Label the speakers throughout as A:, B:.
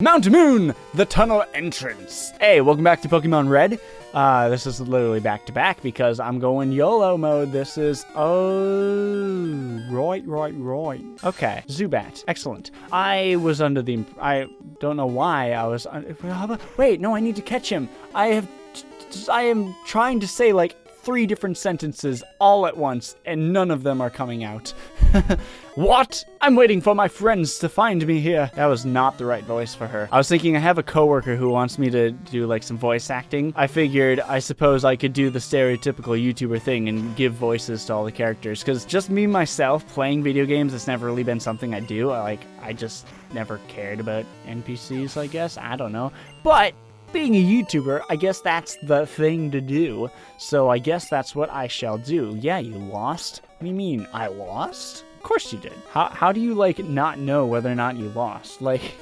A: Mount Moon, the tunnel entrance. Hey, welcome back to Pokemon Red. This is literally back-to-back because I'm going YOLO mode. This is, right. Okay, Zubat, excellent. I was under the, I don't know why I was, wait, no, I need to catch him. I am trying to say like 3 different sentences all at once, and none of them are coming out. What? I'm waiting for my friends to find me here. That was not the right voice for her. I was thinking I have a coworker who wants me to do like some voice acting. I figured I suppose I could do the stereotypical YouTuber thing and give voices to all the characters, because just me myself playing video games has never really been something I do. I just never cared about NPCs, I guess. I don't know. But being a YouTuber, I guess that's the thing to do. So I guess that's what I shall do. Yeah, you lost? What do you mean, I lost? Of course you did. How do you, like, not know whether or not you lost? Like,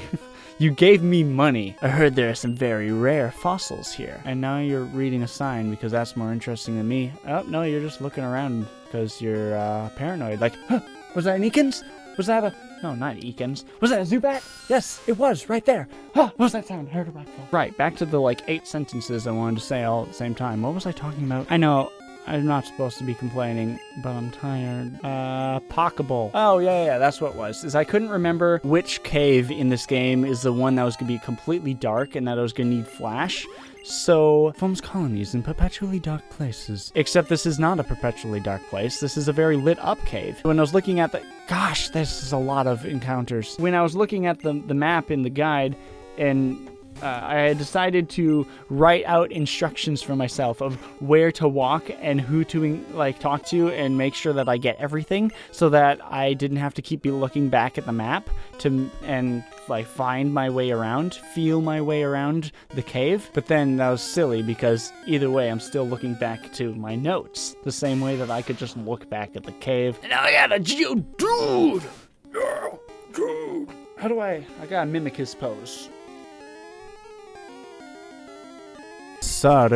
A: you gave me money. I heard there are some very rare fossils here. And now you're reading a sign because that's more interesting than me. Oh, no, you're just looking around because you're paranoid. Like, huh, was that an Ekans? Was that a... No, not Ekans. Was that a Zubat? Yes, it was, right there. Huh, what was that sound? I heard a rifle. Right, back to the, like, 8 sentences I wanted to say all at the same time. What was I talking about? I know, I'm not supposed to be complaining, but I'm tired. Pockable. Oh, yeah, that's what it was. Is I couldn't remember which cave in this game is the one that was going to be completely dark and that I was going to need flash. So, forms colonies in perpetually dark places. Except this is not a perpetually dark place. This is a very lit up cave. When I was looking at the... Gosh, this is a lot of encounters. When I was looking at the map in the guide, and I had decided to write out instructions for myself of where to walk and who to talk to and make sure that I get everything so that I didn't have to keep looking back at the map and find my way around, feel my way around the cave. But then that was silly because either way I'm still looking back to my notes the same way that I could just look back at the cave. And now I got a Geodude! Dude! How do I gotta mimic his pose. Okay,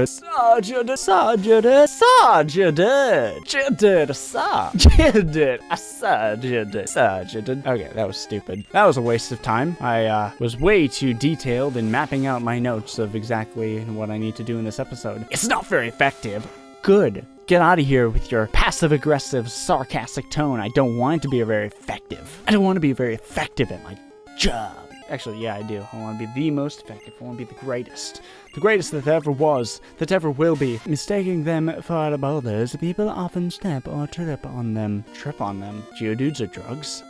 A: that was stupid. That was a waste of time. I was way too detailed in mapping out my notes of exactly what I need to do in this episode. It's not very effective. Good. Get out of here with your passive-aggressive, sarcastic tone. I don't want it to be very effective. I don't want to be very effective at my job. Actually, yeah, I do. I want to be the most effective. I want to be the greatest. The greatest that ever was, that ever will be. Mistaking them for others, people often step or trip on them. Trip on them? Geodudes are drugs?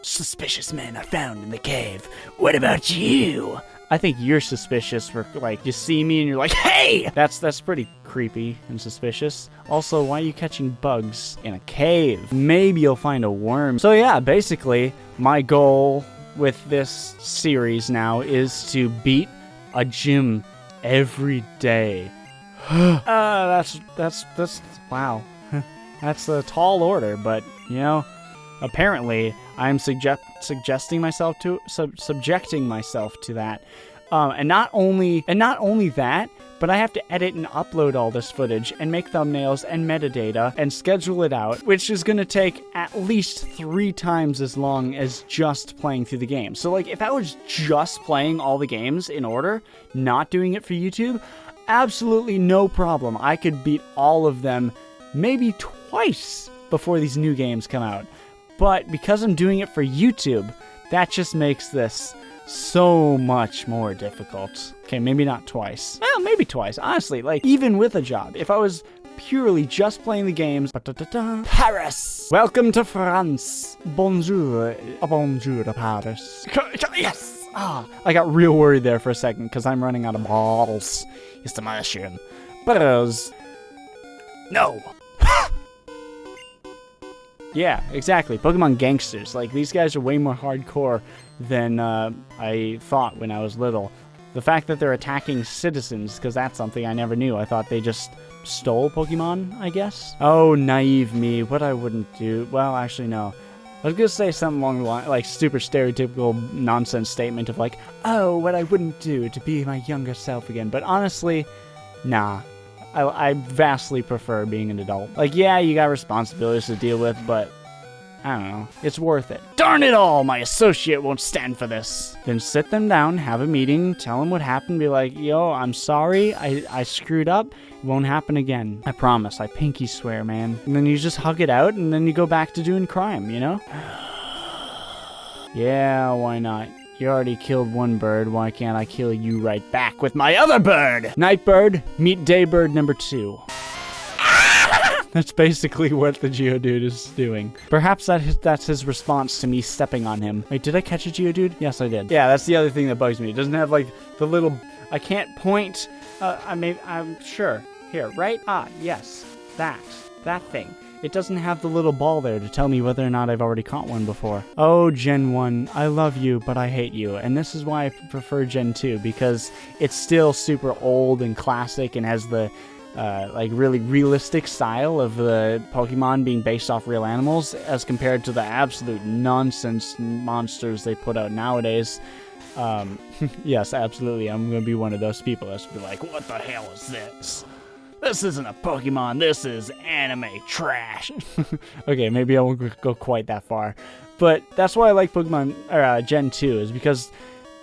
A: Suspicious men are found in the cave. What about you? I think you're suspicious for, you see me and you're like, hey! That's pretty creepy and suspicious. Also, why are you catching bugs in a cave? Maybe you'll find a worm. So yeah, basically, my goal with this series now is to beat a gym every day. That's wow. That's a tall order, but you know, apparently I'm subjecting myself to that. And not only that, but I have to edit and upload all this footage and make thumbnails and metadata and schedule it out, which is going to take at least 3 times as long as just playing through the game. So if I was just playing all the games in order, not doing it for YouTube, absolutely no problem. I could beat all of them maybe twice before these new games come out. But because I'm doing it for YouTube, that just makes this so much more difficult. Okay, maybe not twice. Well, maybe twice. Honestly, even with a job, if I was purely just playing the games. Paris! Welcome to France. Bonjour. Bonjour, Paris. Yes! I got real worried there for a second because I'm running out of bottles. It's the mushroom. Bottles. No! Yeah, exactly. Pokemon gangsters. These guys are way more hardcore than I thought when I was little. The fact that they're attacking citizens, because that's something I never knew. I thought they just stole Pokemon, I guess. Oh, naive me. What I wouldn't do. Well, actually, no. I was going to say something along the line, super stereotypical nonsense statement of oh, what I wouldn't do to be my younger self again. But honestly, nah. I vastly prefer being an adult. Yeah, you got responsibilities to deal with, but I don't know. It's worth it. Darn it all! My associate won't stand for this. Then sit them down, have a meeting, tell them what happened, be like, yo, I'm sorry, I screwed up. It won't happen again. I promise. I pinky swear, man. And then you just hug it out, and then you go back to doing crime, you know? Yeah, why not? You already killed one bird, why can't I kill you right back with my other bird? Night bird, meet day bird number 2. That's basically what the Geodude is doing. Perhaps that's his response to me stepping on him. Wait, did I catch a Geodude? Yes, I did. Yeah, that's the other thing that bugs me. It doesn't have, like, the little... I can't point... I'm sure. Here, right? Ah, yes. That thing. It doesn't have the little ball there to tell me whether or not I've already caught one before. Oh, Gen 1, I love you, but I hate you. And this is why I prefer Gen 2, because it's still super old and classic and has the, like, really realistic style of the Pokemon being based off real animals as compared to the absolute nonsense monsters they put out nowadays. Yes, absolutely, I'm gonna be one of those people that's be like, what the hell is this? This isn't a Pokemon, this is anime trash. Okay, maybe I won't go quite that far. But that's why I like Pokemon Gen 2, is because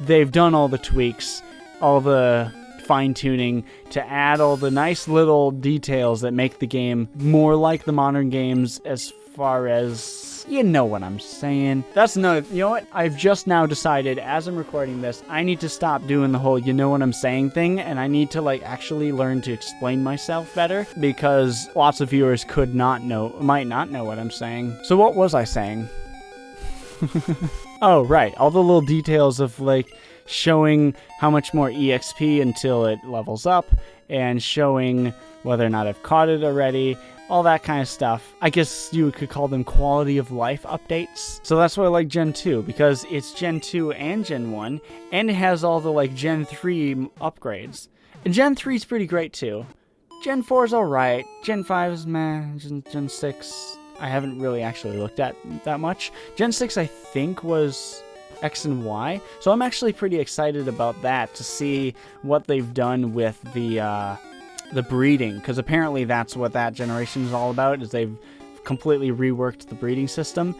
A: they've done all the tweaks, all the fine-tuning to add all the nice little details that make the game more like the modern games as far as... You know what I'm saying. That's another... You know what? I've just now decided, as I'm recording this, I need to stop doing the whole you know what I'm saying thing, and I need to, like, actually learn to explain myself better, because lots of viewers might not know what I'm saying. So what was I saying? Oh, right. All the little details of, like, showing how much more EXP until it levels up, and showing whether or not I've caught it already, all that kind of stuff. I guess you could call them quality of life updates. So that's why I like Gen 2, because it's Gen 2 and Gen 1, and it has all the, like, Gen 3 upgrades. And Gen 3 is pretty great, too. Gen 4 is alright. Gen 5 is meh. Gen 6, I haven't really actually looked at that much. Gen 6, I think, was X and Y. So I'm actually pretty excited about that, to see what they've done with the breeding, because apparently that's what that generation is all about, is they've completely reworked the breeding system.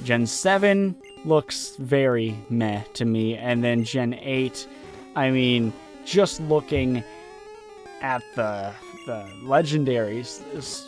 A: Gen 7 looks very meh to me, and then Gen 8, I mean, just looking at the legendaries,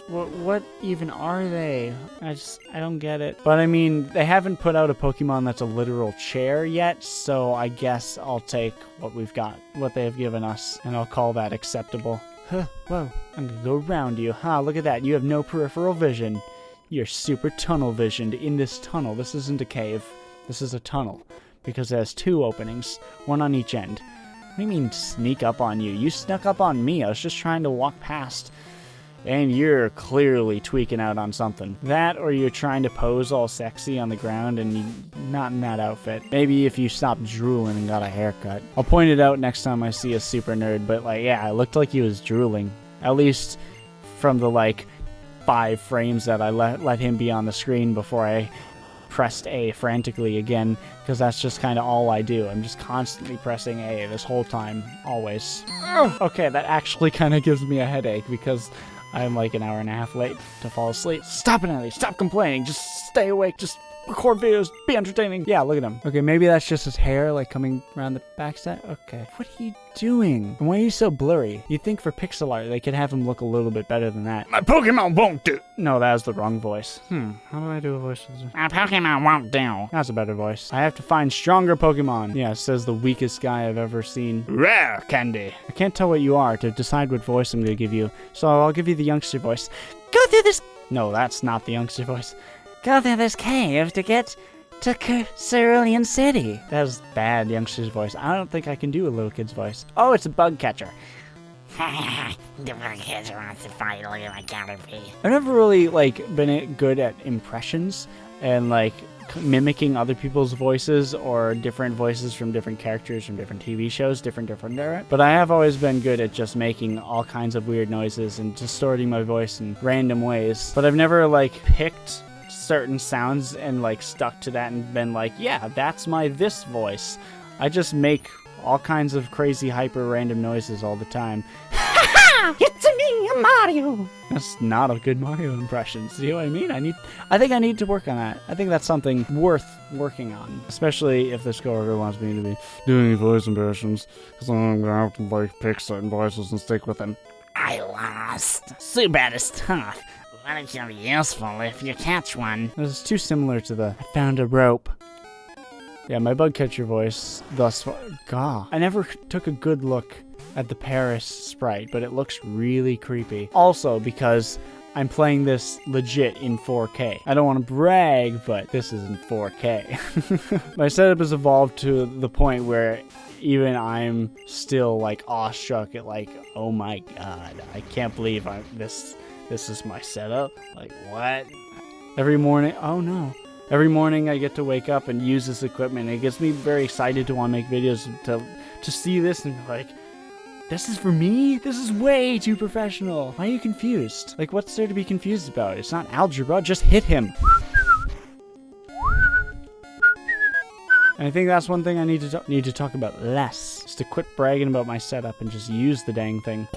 A: what even are they? I don't get it. But I mean, they haven't put out a Pokemon that's a literal chair yet, so I guess I'll take what we've got, what they have given us, and I'll call that acceptable. Huh, whoa, I'm gonna go around you. Look at that, you have no peripheral vision. You're super tunnel visioned in this tunnel. This isn't a cave, this is a tunnel, because it has 2 openings, one on each end. What do you mean sneak up on you? You snuck up on me, I was just trying to walk past. And you're clearly tweaking out on something. That, or you're trying to pose all sexy on the ground and you're not in that outfit. Maybe if you stopped drooling and got a haircut. I'll point it out next time I see a super nerd, but like, yeah, it looked like he was drooling. At least from the, like, 5 frames that I let him be on the screen before I pressed A frantically again, because that's just kind of all I do. I'm just constantly pressing A this whole time, always. Okay, that actually kind of gives me a headache, because I'm like an hour and a half late to fall asleep. Stop it, Ellie. Stop complaining. Just stay awake. Just record videos. Be entertaining. Yeah, look at him. Okay, maybe that's just his hair, like, coming around the backside. Okay. What are you doing? And why are you so blurry? You'd think for pixel art, they could have him look a little bit better than that. My Pokemon won't do. No, that was the wrong voice. How do I do a voice? My Pokemon won't do. That's a better voice. I have to find stronger Pokemon. Yeah, it says the weakest guy I've ever seen. Rare candy. I can't tell what you are to decide what voice I'm gonna give you, so I'll give you the youngster voice. Go through this. No, that's not the youngster voice. Go through this cave to get to Cerulean City. That was bad youngster's voice. I don't think I can do a little kid's voice. Oh, it's a bug catcher. The bug catcher wants to fight. Look at my Caaayve. I've never really, like, been good at impressions and, like, mimicking other people's voices or different voices from different characters from different TV shows, different. But I have always been good at just making all kinds of weird noises and distorting my voice in random ways. But I've never, like, picked certain sounds and, like, stuck to that and been like, yeah, that's my this voice. I just make all kinds of crazy hyper random noises all the time. It's me,
B: Mario.
A: That's not a good Mario impression. See what I mean? I think I need to work on that. I think that's something worth working on. Especially if this coworker wants me to be doing voice impressions. Because I'm gonna have to like pick certain voices and stick with them.
B: I lost. Zubat is tough, but it can be useful if you catch one.
A: This is too similar to the I found a rope. Yeah, my bug catcher voice thus far. God. I never took a good look at the Paris sprite, but it looks really creepy. Also, because I'm playing this legit in 4K. I don't want to brag, but this is in 4K. My setup has evolved to the point where even I'm still like awestruck at like, oh my god, I can't believe this is my setup. Like, what? Every morning, oh no. Every morning I get to wake up and use this equipment. It gets me very excited to want to make videos to see this and be like, this is for me? This is way too professional. Why are you confused? Like, what's there to be confused about? It's not algebra, just hit him. And I think that's one thing I need to talk about less. Just to quit bragging about my setup and just use the dang thing.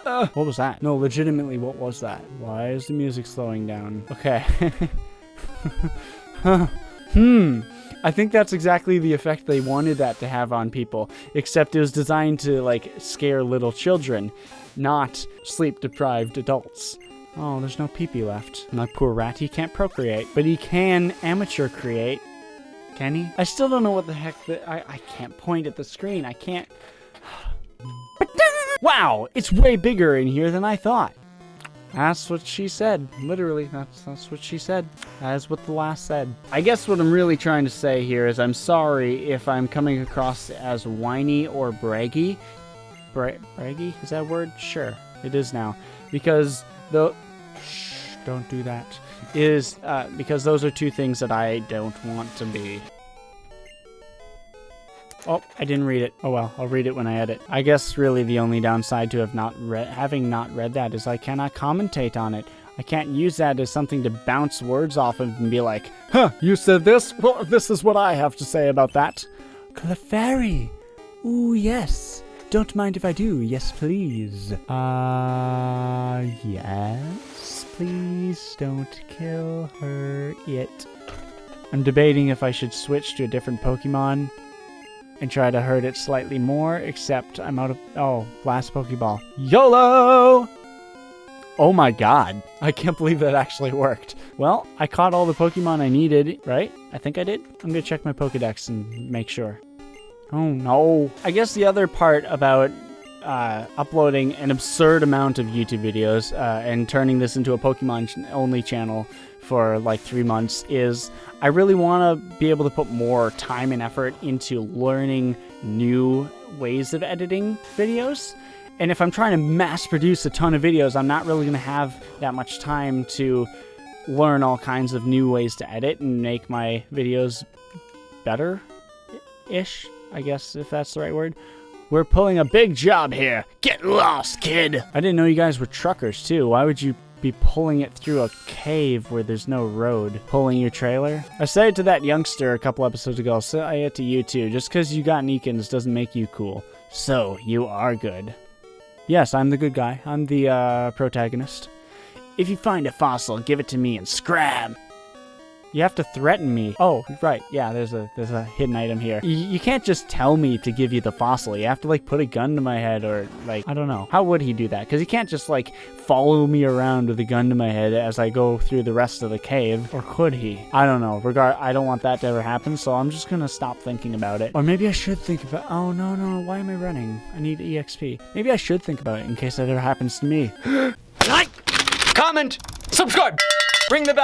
A: What was that? No, legitimately, what was that? Why is the music slowing down? Okay. I think that's exactly the effect they wanted that to have on people, except it was designed to, like, scare little children, not sleep-deprived adults. Oh, there's no pee-pee left. My poor rat, he can't procreate, but he can amateur create. Can he? I still don't know what the heck I can't point at the screen. I can't. Wow, it's way bigger in here than I thought. That's what she said. Literally, that's what she said. That is what the last said. I guess what I'm really trying to say here is I'm sorry if I'm coming across as whiny or braggy. Braggy? Is that a word? Sure, it is now. Because don't do that. Because those are two things that I don't want to be. Oh, I didn't read it. Oh well, I'll read it when I edit. I guess really the only downside to having not read that is I cannot commentate on it. I can't use that as something to bounce words off of and be like, huh, you said this? Well, this is what I have to say about that. Clefairy. Ooh, yes. Don't mind if I do. Yes, please. Yes. Please don't kill her yet. I'm debating if I should switch to a different Pokemon and try to hurt it slightly more, except I'm out of... Oh, last Pokeball. YOLO! Oh my god. I can't believe that actually worked. Well, I caught all the Pokemon I needed, right? I think I did. I'm gonna check my Pokedex and make sure. Oh no. I guess the other part about uploading an absurd amount of YouTube videos and turning this into a Pokemon-only channel for like 3 months is I really want to be able to put more time and effort into learning new ways of editing videos. And if I'm trying to mass produce a ton of videos, I'm not really going to have that much time to learn all kinds of new ways to edit and make my videos better-ish, I guess, if that's the right word. We're pulling a big job here. Get lost, kid! I didn't know you guys were truckers, too. Why would you be pulling it through a cave where there's no road? Pulling your trailer? I said it to that youngster a couple episodes ago. I'll say it to you, too. Just because you got Nikons doesn't make you cool. So, you are good. Yes, I'm the good guy. I'm the, protagonist. If you find a fossil, give it to me and scram! You have to threaten me. Oh, right. Yeah, there's a hidden item here. You can't just tell me to give you the fossil. You have to, like, put a gun to my head or, like, I don't know. How would he do that? Because he can't just, like, follow me around with a gun to my head as I go through the rest of the cave. Or could he? I don't know. I don't want that to ever happen, so I'm just gonna stop thinking about it. Or maybe I should think about... Oh, no. Why am I running? I need EXP. Maybe I should think about it in case that ever happens to me.
C: Like, comment, subscribe, ring the bell.